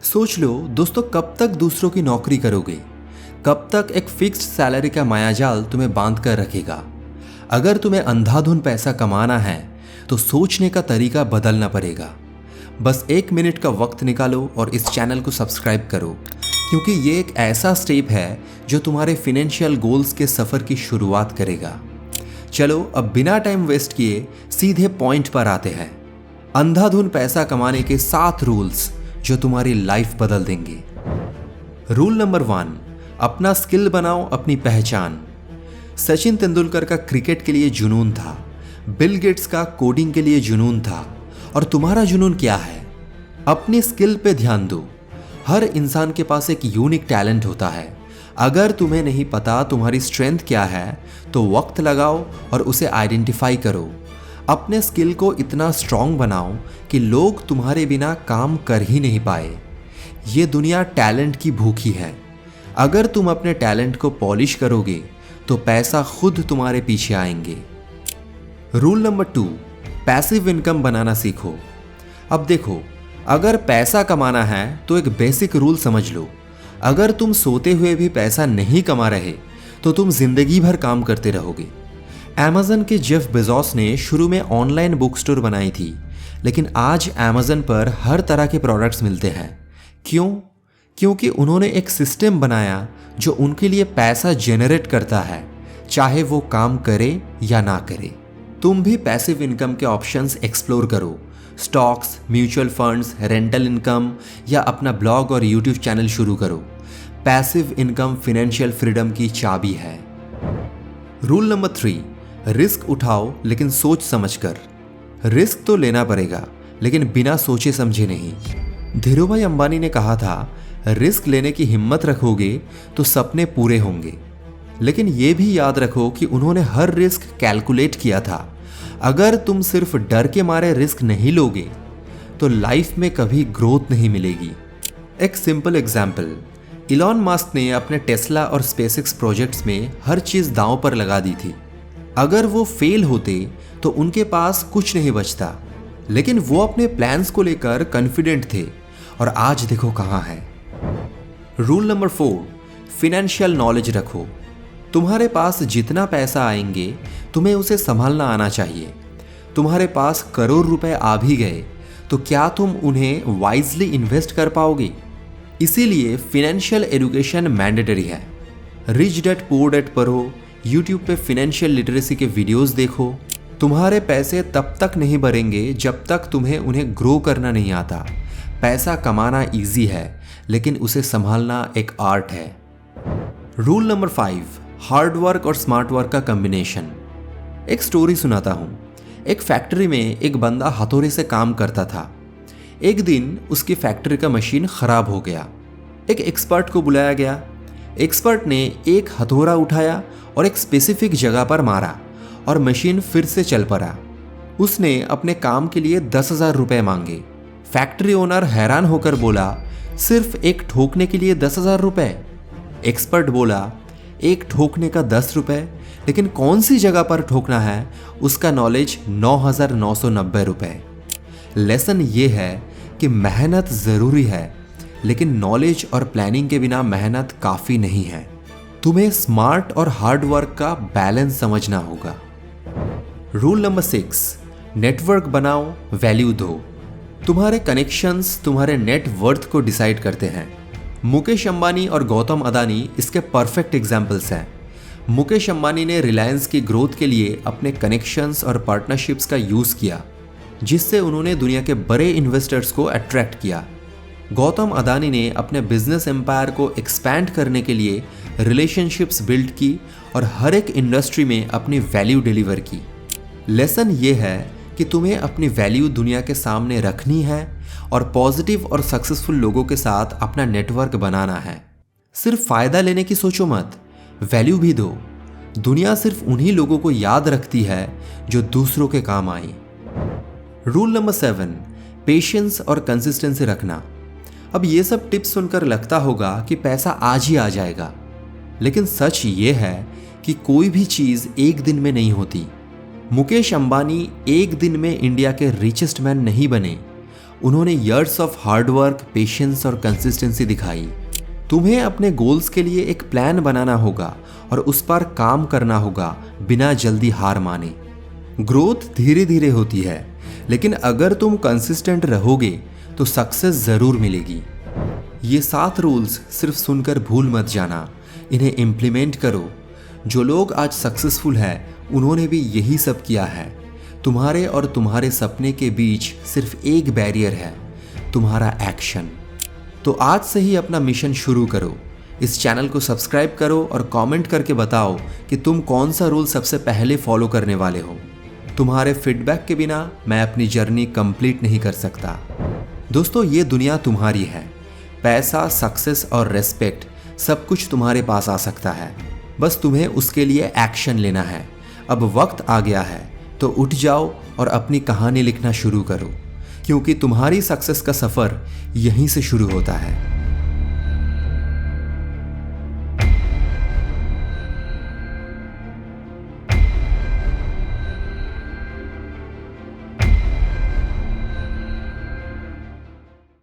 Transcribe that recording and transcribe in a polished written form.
सोच लो दोस्तों, कब तक दूसरों की नौकरी करोगे? कब तक एक फिक्स्ड सैलरी का मायाजाल तुम्हें बांध कर रखेगा? अगर तुम्हें अंधाधुन पैसा कमाना है तो सोचने का तरीका बदलना पड़ेगा। बस 1 मिनट का वक्त निकालो और इस चैनल को सब्सक्राइब करो, क्योंकि ये एक ऐसा स्टेप है जो तुम्हारे फिनेंशियल गोल्स के सफ़र की शुरुआत करेगा। चलो अब बिना टाइम वेस्ट किए सीधे पॉइंट पर आते हैं। अंधाधुन पैसा कमाने के 7 रूल्स जो तुम्हारी लाइफ बदल देंगे। रूल नंबर 1, अपना स्किल बनाओ अपनी पहचान। सचिन तेंदुलकर का क्रिकेट के लिए जुनून था, बिल गेट्स का कोडिंग के लिए जुनून था, और तुम्हारा जुनून क्या है? अपनी स्किल पे ध्यान दो। हर इंसान के पास एक यूनिक टैलेंट होता है। अगर तुम्हें नहीं पता तुम्हारी स्ट्रेंथ क्या है तो वक्त लगाओ और उसे आइडेंटिफाई करो। अपने स्किल को इतना स्ट्रांग बनाओ कि लोग तुम्हारे बिना काम कर ही नहीं पाए। ये दुनिया टैलेंट की भूखी है। अगर तुम अपने टैलेंट को पॉलिश करोगे तो पैसा खुद तुम्हारे पीछे आएंगे। रूल नंबर 2, पैसिव इनकम बनाना सीखो। अब देखो, अगर पैसा कमाना है तो एक बेसिक रूल समझ लो। अगर तुम सोते हुए भी पैसा नहीं कमा रहे तो तुम जिंदगी भर काम करते रहोगे। अमेज़न के जेफ बेजोस ने शुरू में ऑनलाइन बुक स्टोर बनाई थी, लेकिन आज अमेज़न पर हर तरह के प्रोडक्ट्स मिलते हैं। क्यों? क्योंकि उन्होंने एक सिस्टम बनाया जो उनके लिए पैसा जनरेट करता है, चाहे वो काम करे या ना करे। तुम भी पैसिव इनकम के ऑप्शंस एक्सप्लोर करो। Stocks, mutual funds, rental income या अपना ब्लॉग और यूट्यूब चैनल शुरू करो। पैसिव इनकम फिनेंशियल फ्रीडम की चाबी है। रूल नंबर 3, रिस्क उठाओ लेकिन सोच समझकर। रिस्क तो लेना पड़ेगा, लेकिन बिना सोचे समझे नहीं। धीरूभाई अंबानी ने कहा था, रिस्क लेने की हिम्मत रखोगे तो सपने पूरे होंगे। लेकिन यह भी याद रखो कि उन्होंने हर रिस्क कैलकुलेट किया था। अगर तुम सिर्फ डर के मारे रिस्क नहीं लोगे तो लाइफ में कभी ग्रोथ नहीं मिलेगी। एक सिंपल एग्जाम्पल, इलॉन मस्क ने अपने टेस्ला और स्पेसएक्स प्रोजेक्ट्स में हर चीज़ दांव पर लगा दी थी। अगर वो फेल होते तो उनके पास कुछ नहीं बचता, लेकिन वो अपने प्लान्स को लेकर कॉन्फिडेंट थे और आज देखो कहाँ है। रूल नंबर 4, फिनेंशियल नॉलेज रखो। तुम्हारे पास जितना पैसा आएंगे तुम्हें उसे संभालना आना चाहिए। तुम्हारे पास करोड़ रुपए आ भी गए तो क्या तुम उन्हें वाइजली इन्वेस्ट कर पाओगे? इसीलिए फिनेंशियल एजुकेशन मैंडेटरी है। रिच डैड पुअर डैड पढ़ो, यूट्यूब पे फिनेंशियल लिटरेसी के वीडियोस देखो। तुम्हारे पैसे तब तक नहीं बढ़ेंगे जब तक तुम्हें उन्हें ग्रो करना नहीं आता। पैसा कमाना इजी है, लेकिन उसे संभालना एक आर्ट है। रूल नंबर 5, हार्ड वर्क और स्मार्ट वर्क का कॉम्बिनेशन। एक स्टोरी सुनाता हूँ। एक फैक्ट्री में एक बंदा हथौड़े से काम करता था। एक दिन उसकी फैक्ट्री का मशीन खराब हो गया। एक एक्सपर्ट को बुलाया गया। एक्सपर्ट ने एक हथौड़ा उठाया और एक स्पेसिफिक जगह पर मारा और मशीन फिर से चल पड़ा। उसने अपने काम के लिए 10,000 रुपये मांगे। फैक्ट्री ओनर हैरान होकर बोला, सिर्फ एक ठोकने के लिए 10,000 रुपये? एक्सपर्ट बोला, एक ठोकने का 10 रुपये, लेकिन कौन सी जगह पर ठोकना है उसका नॉलेज 9,990 रुपये। लेसन ये है कि मेहनत ज़रूरी है, लेकिन नॉलेज और प्लानिंग के बिना मेहनत काफ़ी नहीं है। तुम्हें स्मार्ट और हार्ड वर्क का बैलेंस समझना होगा। रूल नंबर 6, नेटवर्क बनाओ, वैल्यू दो। तुम्हारे कनेक्शंस तुम्हारे नेट वर्थ को डिसाइड करते हैं। मुकेश अंबानी और गौतम अदानी इसके परफेक्ट एग्जाम्पल्स हैं। मुकेश अंबानी ने रिलायंस की ग्रोथ के लिए अपने कनेक्शंस और पार्टनरशिप्स का यूज़ किया, जिससे उन्होंने दुनिया के बड़े इन्वेस्टर्स को अट्रैक्ट किया। गौतम अदानी ने अपने बिजनेस एम्पायर को एक्सपैंड करने के लिए रिलेशनशिप्स बिल्ड की और हर एक इंडस्ट्री में अपनी वैल्यू डिलीवर की। लेसन ये है कि तुम्हें अपनी वैल्यू दुनिया के सामने रखनी है और पॉजिटिव और सक्सेसफुल लोगों के साथ अपना नेटवर्क बनाना है। सिर्फ फ़ायदा लेने की सोचो मत, वैल्यू भी दो। दुनिया सिर्फ उन्हीं लोगों को याद रखती है जो दूसरों के काम आए। रूल नंबर 7, पेशेंस और कंसिस्टेंसी रखना। अब ये सब टिप्स सुनकर लगता होगा कि पैसा आज ही आ जाएगा, लेकिन सच ये है कि कोई भी चीज़ एक दिन में नहीं होती। मुकेश अंबानी एक दिन में इंडिया के रिचेस्ट मैन नहीं बने, उन्होंने ईयर्स ऑफ हार्डवर्क, पेशेंस और कंसिस्टेंसी दिखाई। तुम्हें अपने गोल्स के लिए एक प्लान बनाना होगा और उस पर काम करना होगा बिना जल्दी हार माने। ग्रोथ धीरे धीरे होती है, लेकिन अगर तुम कंसिस्टेंट रहोगे तो सक्सेस जरूर मिलेगी। ये 7 रूल्स सिर्फ सुनकर भूल मत जाना, इन्हें इम्प्लीमेंट करो। जो लोग आज सक्सेसफुल हैं उन्होंने भी यही सब किया है। तुम्हारे और तुम्हारे सपने के बीच सिर्फ एक बैरियर है, तुम्हारा एक्शन। तो आज से ही अपना मिशन शुरू करो। इस चैनल को सब्सक्राइब करो और कमेंट करके बताओ कि तुम कौन सा रूल सबसे पहले फॉलो करने वाले हो। तुम्हारे फीडबैक के बिना मैं अपनी जर्नी कंप्लीट नहीं कर सकता। दोस्तों, ये दुनिया तुम्हारी है। पैसा, सक्सेस और रेस्पेक्ट सब कुछ तुम्हारे पास आ सकता है, बस तुम्हें उसके लिए एक्शन लेना है। अब वक्त आ गया है, तो उठ जाओ और अपनी कहानी लिखना शुरू करो, क्योंकि तुम्हारी सक्सेस का सफ़र यहीं से शुरू होता है।